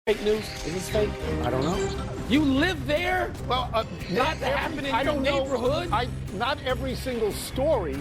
Fake news? Is this fake? I don't know. You live there? Well, that happened in your neighborhood? Not every single story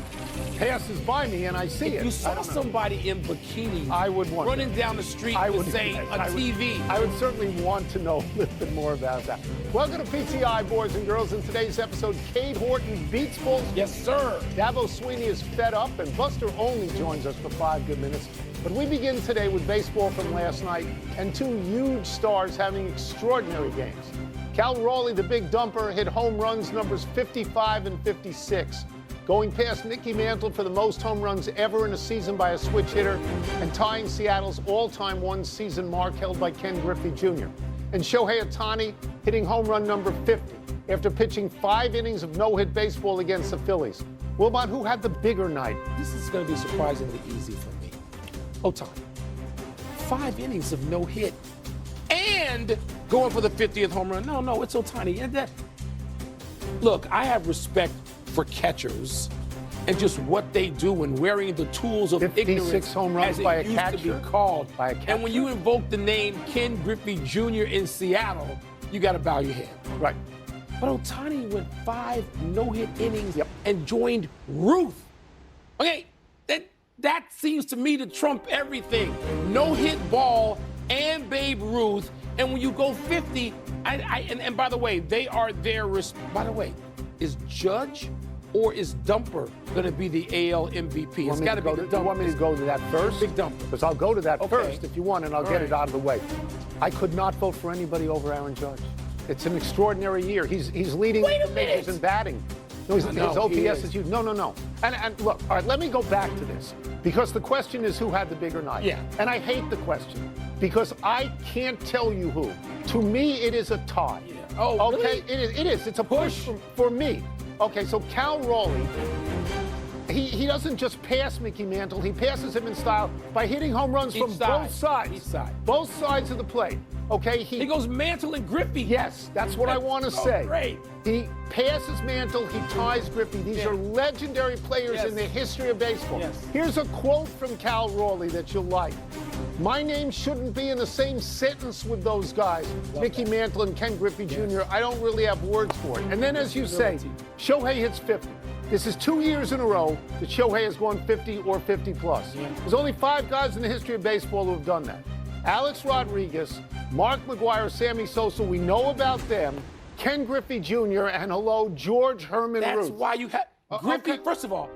passes by me and I see it. If you saw somebody in bikini I would want running down the street with, say, a TV. I would certainly want to know a little bit more about that. Welcome to PTI, boys and girls. In today's episode, Cade Horton beats Bulls. Yes, sir. Dabo Swinney is fed up, and Buster Olney joins us for 5 good minutes. But we begin today with baseball from last night and 2 huge stars having extraordinary games. Cal Raleigh, the big dumper, hit home runs numbers 55 and 56, going past Mickey Mantle for the most home runs ever in a season by a switch hitter and tying Seattle's all-time one-season mark held by Ken Griffey Jr. And Shohei Ohtani hitting home run number 50 after pitching 5 innings of no-hit baseball against the Phillies. Wilbon, who had the bigger night? This is going to be surprisingly easy for me. Ohtani. 5 innings of no hit and going for the 50th home run. No, it's Ohtani. Look, I have respect for catchers and just what they do and wearing the tools of 56 ignorance home runs as it by a used catcher. to be called. By a catcher. And when you invoke the name Ken Griffey Jr. in Seattle, you got to bow your head. Right. But Ohtani went 5 no-hit innings and joined Ruth. Okay, that seems to me to trump everything. No-hit ball and Babe Ruth. And when you go 50, and by the way, they are there. By the way, is Judge or is Dumper going to be the AL MVP? It's got to be the Dumper. You want me to go to that first? Big Dumper. Because I'll go to that first if you want, and I'll get it out of the way. I could not vote for anybody over Aaron Judge. It's an extraordinary year. He's leading the majors in batting. No, his OPS is huge. No. And look, all right, let me go back to this. Because the question is who had the bigger night. Yeah. And I hate the question. Because I can't tell you who. To me, it is a tie. Yeah. Oh, okay, really? It is. It's a push for me. Okay, so Cal Raleigh, he doesn't just pass Mickey Mantle. He passes him in style by hitting home runs from both sides. Each side. Both sides of the plate. Okay, he goes Mantle and Griffey. Yes, that's what I want to say. Great. He passes Mantle, he ties Griffey. These are legendary players in the history of baseball. Yes. Here's a quote from Cal Raleigh that you'll like. My name shouldn't be in the same sentence with those guys, Mickey Mantle and Ken Griffey Jr. I don't really have words for it. And then, as you say, Shohei hits 50. This is 2 years in a row that Shohei has gone 50 or 50 plus. Yeah. There's only 5 guys in the history of baseball who have done that. Alex Rodriguez, Mark McGwire, Sammy Sosa, we know about them. Ken Griffey Jr. and George Herman Ruth. That's why you have Griffey. Okay. First of all,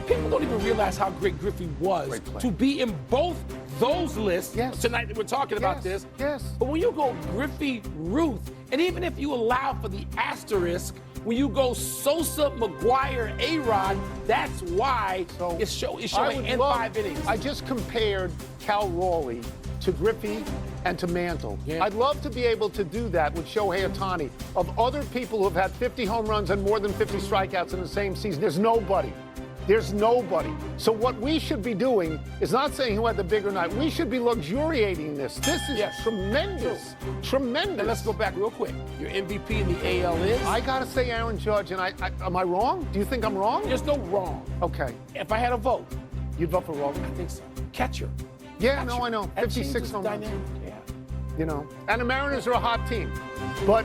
people don't even realize how great Griffey was to be in both those lists. Yes. Tonight that we're talking about this. Yes. But when you go Griffey, Ruth, and even if you allow for the asterisk, when you go Sosa, McGwire, A-Rod, that's why it's showing in 5 innings. I just compared Cal Raleigh to Griffey and to Mantle. Yeah. I'd love to be able to do that with Shohei Ohtani. Of other people who have had 50 home runs and more than 50 strikeouts in the same season, there's nobody. There's nobody. So what we should be doing is not saying who had the bigger night. We should be luxuriating this. This is tremendous. Tremendous. And let's go back real quick. Your MVP in the AL is? I got to say Aaron Judge, and am I wrong? Do you think I'm wrong? There's no wrong. Okay. If I had a vote. You'd vote for Raleigh? I think so. Catcher. Yeah, Catcher. no, I know. 56 home runs. Yeah. You know, and the Mariners are a hot team. But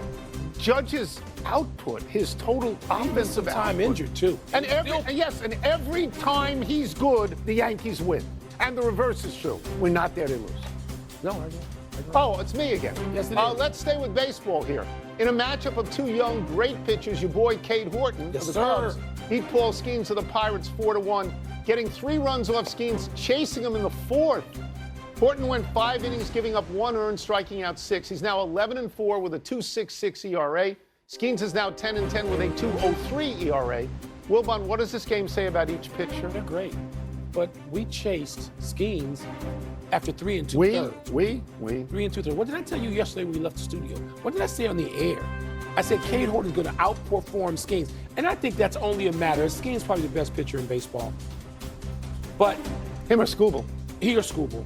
Judge's output, his total offensive time output. injured, too. And every time he's good, the Yankees win. And the reverse is true. We're not there to lose. No, I don't. Oh, it's me again. Yes, it is. Let's stay with baseball here. In a matchup of 2 young, great pitchers, your boy Cade Horton of the Cubs beat Paul Skeens of the Pirates 4-1, getting 3 runs off Skeens, chasing him in the 4th. Horton went 5 innings, giving up 1 earned, striking out 6. He's now 11-4 with a 2.66 ERA. Skeens is now 10-10 with a 2.03 ERA. Wilbon, what does this game say about each pitcher? They're great. But we chased Skeens after 3 2/3. We? 3 2/3. What did I tell you yesterday when we left the studio? What did I say on the air? I said Cade Horton's going to outperform Skeens. And I think that's only a matter. Skeens probably the best pitcher in baseball. But him or Scooble? He or Scooble.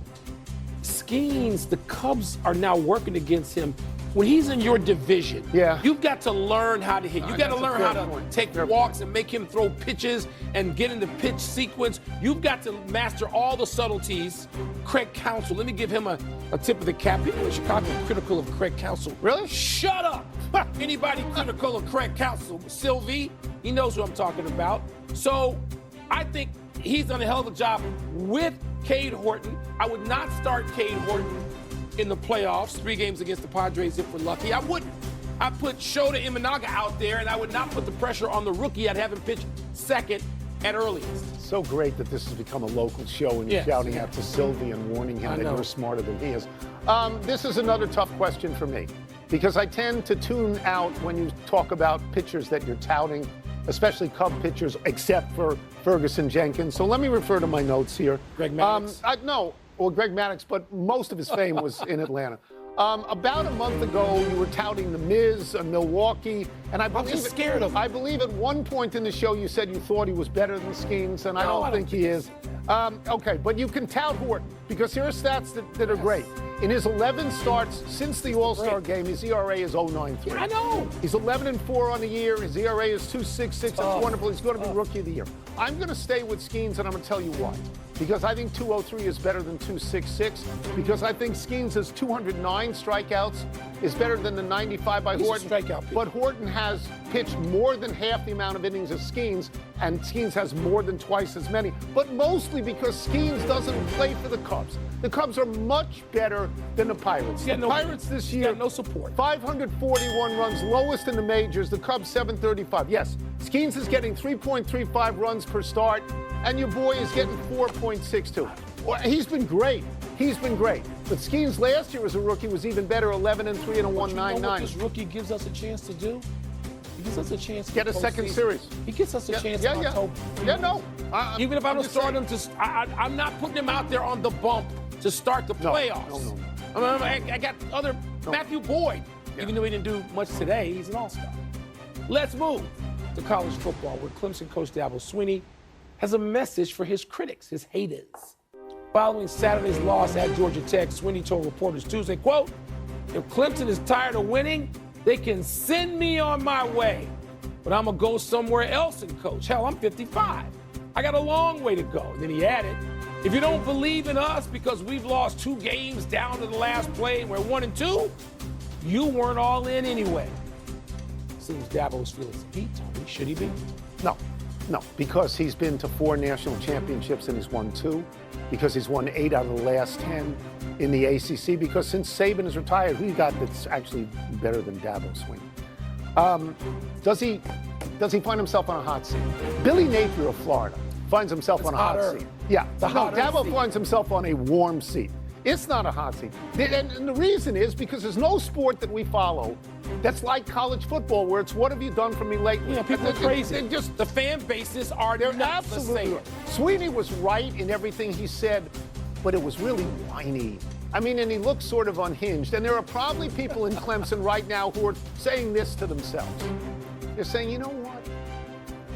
Skeens, the Cubs are now working against him when he's in your division, Yeah. you've got to learn how to hit. You've got to That's a learn fair how to point. take Fair walks and make him throw pitches and get into pitch sequence. You've got to master all the subtleties. Craig Counsell, let me give him a tip of the cap. People in Chicago are critical of Craig Counsell. Really? Shut up. Anybody critical of Craig Counsell? Sylvie, he knows who I'm talking about. So I think he's done a hell of a job with Cade Horton. I would not start Cade Horton in the playoffs, 3 games against the Padres if we're lucky. I wouldn't. I'd put Shota Imanaga out there, and I would not put the pressure on the rookie. I'd have him pitch second at earliest. So great that this has become a local show and you're shouting out to Sylvie and warning him that you're smarter than he is. This is another tough question for me because I tend to tune out when you talk about pitchers that you're touting, especially Cub pitchers, except for Ferguson Jenkins. So let me refer to my notes here. Greg Maddux? Greg Maddux, but most of his fame was in Atlanta. About a month ago, you were touting the Miz and Milwaukee, and I believe just scared of him. I believe at one point in the show you said you thought he was better than Skeens, and I don't think he is. Okay, but you can tout Horton because here are stats that are great. In his 11 starts since the All-Star game, his ERA is 0.93. I know. He's 11-4 on the year. His ERA is 2.66. That's wonderful. He's going to be Rookie of the Year. I'm going to stay with Skeens, and I'm going to tell you why. Because I think 203 is better than 266. Because I think Skeens' 209 strikeouts is better than the 95 by Horton. But Horton has pitched more than half the amount of innings as Skeens, and Skeens has more than twice as many. But mostly because Skeens doesn't play for the Cubs. The Cubs are much better than the Pirates. The Pirates this year, no support. 541 runs, lowest in the majors. The Cubs 735. Yes, Skeens is getting 3.35 runs per start, and your boy is getting 4.62. Well, he's been great. He's been great. But Skeens last year as a rookie was even better, 11-3 and a 1.99. You know what this rookie gives us a chance to do? He gives us a chance to get a second series. He gets us a chance in October. Even if I don't start him, I'm not putting him out there on the bump to start the playoffs. I got other Matthew Boyd. Even though he didn't do much today, he's an all-star. Let's move to college football, where Clemson coach Dabo Swinney has a message for his critics, his haters. Following Saturday's loss at Georgia Tech, Swinney told reporters Tuesday, quote, "If Clemson is tired of winning, they can send me on my way. But I'm going to go somewhere else and coach. Hell, I'm 55. I got a long way to go." And then he added, "If you don't believe in us because we've lost 2 games down to the last play and we're 1-2, you weren't all in anyway." Seems Dabo's feeling beat, Tony. Should he be? No, because he's been to 4 national championships and he's won 2. Because he's won 8 out of the last 10 in the ACC. Because since Saban is retired, who you got that's actually better than Dabo Swinney? Does he find himself on a hot seat? Billy Napier of Florida finds himself on a hot seat. Yeah, Dabo finds himself on a warm seat. It's not a hot seat. And the reason is because there's no sport that we follow that's like college football, where it's what have you done for me lately? Yeah, people are crazy. The fan bases are not the same. Sweeney was right in everything he said, but it was really whiny. I mean, and he looks sort of unhinged. And there are probably people in Clemson right now who are saying this to themselves. They're saying, you know what?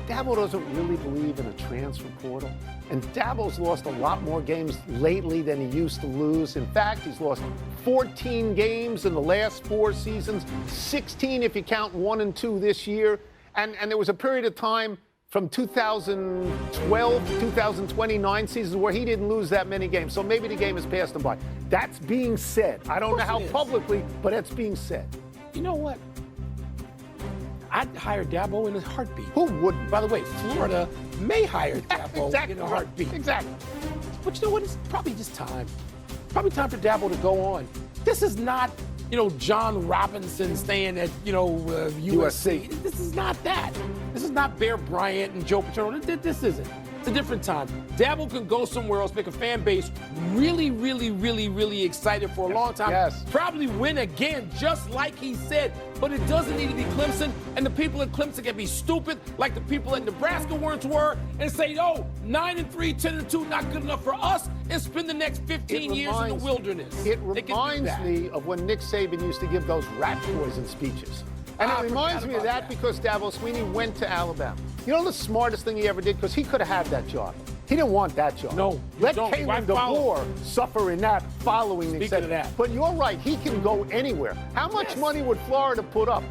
Dabo doesn't really believe in a transfer portal. And Dabo's lost a lot more games lately than he used to lose. In fact, he's lost 14 games in the last 4 seasons, 16 if you count 1 and 2 this year. And there was a period of time from 2012 to 2029 seasons where he didn't lose that many games. So maybe the game has passed him by. That's being said. I don't know how publicly, but that's being said. You know what? I'd hire Dabo in a heartbeat. Who wouldn't? By the way, Florida may hire Dabo in a heartbeat. Exactly. But you know what? It's probably just time. Probably time for Dabo to go on. This is not, John Robinson staying at, USC. This is not that. This is not Bear Bryant and Joe Paterno. This isn't. It's a different time. Dabo can go somewhere else, make a fan base really, really, really, really excited for a long time. Yes. Probably win again, just like he said. But it doesn't need to be Clemson, and the people at Clemson can be stupid, like the people at Nebraska once were, and say, 9-3, 10-2, not good enough for us, and spend the next 15 years in the wilderness. It reminds me of when Nick Saban used to give those rat poison speeches. And it reminds me of that because Dabo Swinney went to Alabama. You know the smartest thing he ever did? Because he could have had that job. He didn't want that job. No, let don't. Kalen DeBoer suffer in that following. Speaking of that. But you're right. He can go anywhere. How much money would Florida put up?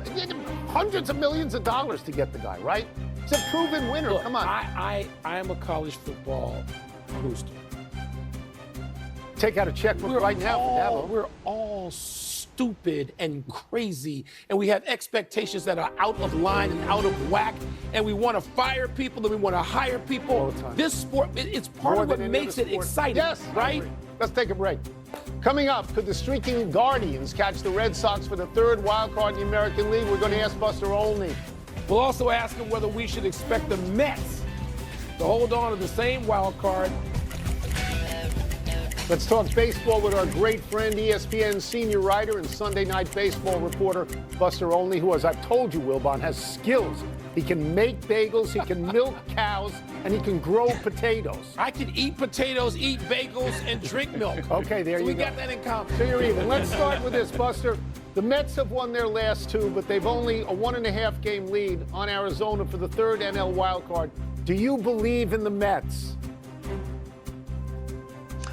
Hundreds of millions of dollars to get the guy, right? He's a proven winner. Look, Come on. I am a college football booster. Take out a checkbook right now for Dabo. We're all stupid and crazy, and we have expectations that are out of line and out of whack, and we want to fire people and we want to hire people. All the time. This sport, it's part More of what than any makes other it sport. exciting, Yes, right? Let's take a break. Coming up, could the streaking Guardians catch the Red Sox for the third wild card in the American League? We're going to ask Buster Olney. We'll also ask him whether we should expect the Mets to hold on to the same wild card. Let's talk baseball with our great friend, ESPN senior writer and Sunday Night Baseball reporter, Buster Olney, who, as I've told you, Wilbon, has skills. He can make bagels, he can milk cows, and he can grow potatoes. I can eat potatoes, eat bagels, and drink milk. Okay, there you go. We got that in common. So you're even. Let's start with this, Buster. The Mets have won their last two, but they've only a 1.5 game lead on Arizona for the third NL wildcard. Do you believe in the Mets?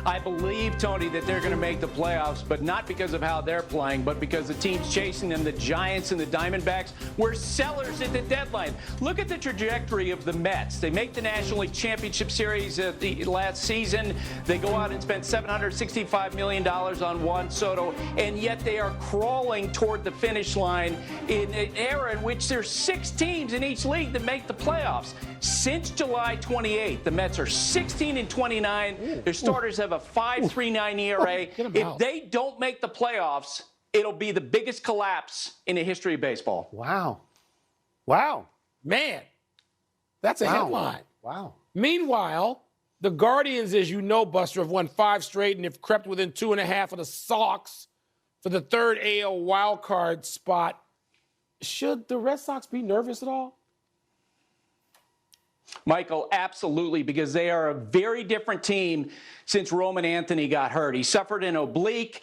I believe, Tony, that they're going to make the playoffs, but not because of how they're playing, but because the teams chasing them, the Giants and the Diamondbacks, were sellers at the deadline. Look at the trajectory of the Mets. They make the National League Championship Series the last season. They go out and spend $765 million on Juan Soto, and yet they are crawling toward the finish line in an era in which there's 6 teams in each league that make the playoffs. Since July 28th, the Mets are 16-29. Their starters have a 5.39 ERA. If they don't make the playoffs, it'll be the biggest collapse in the history of baseball. Wow. Wow. Man, that's a headline. Wow. Meanwhile, the Guardians, as you know, Buster, have won 5 straight and have crept within 2.5 of the Sox for the third AL wildcard spot. Should the Red Sox be nervous at all? Michael, absolutely, because they are a very different team since Roman Anthony got hurt. He suffered an oblique.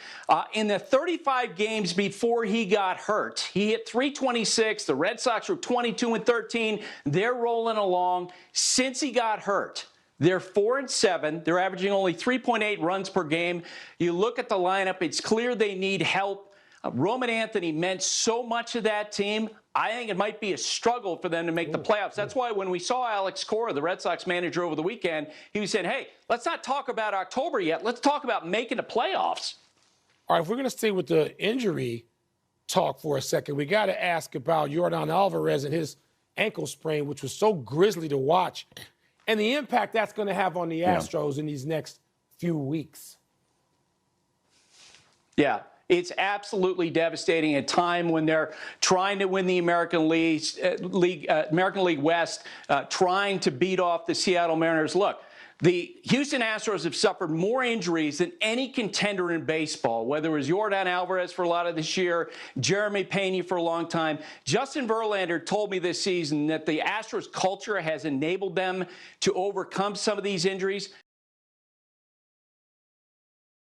In the 35 games before he got hurt, he hit .326. The Red Sox were 22-13. They're rolling along. Since he got hurt, they're 4-7. They're averaging only 3.8 runs per game. You look at the lineup, it's clear they need help. Roman Anthony meant so much of that team. I think it might be a struggle for them to make the playoffs. That's why when we saw Alex Cora, the Red Sox manager, over the weekend, he was saying, hey, let's not talk about October yet. Let's talk about making the playoffs. All right, if we're going to stay with the injury talk for a second, we got to ask about Yordan Alvarez and his ankle sprain, which was so grisly to watch, and the impact that's going to have on the Astros in these next few weeks. Yeah. It's absolutely devastating at a time when they're trying to win the American League West, trying to beat off the Seattle Mariners. Look, the Houston Astros have suffered more injuries than any contender in baseball, whether it was Yordan Alvarez for a lot of this year, Jeremy Pena for a long time. Justin Verlander told me this season that the Astros culture has enabled them to overcome some of these injuries.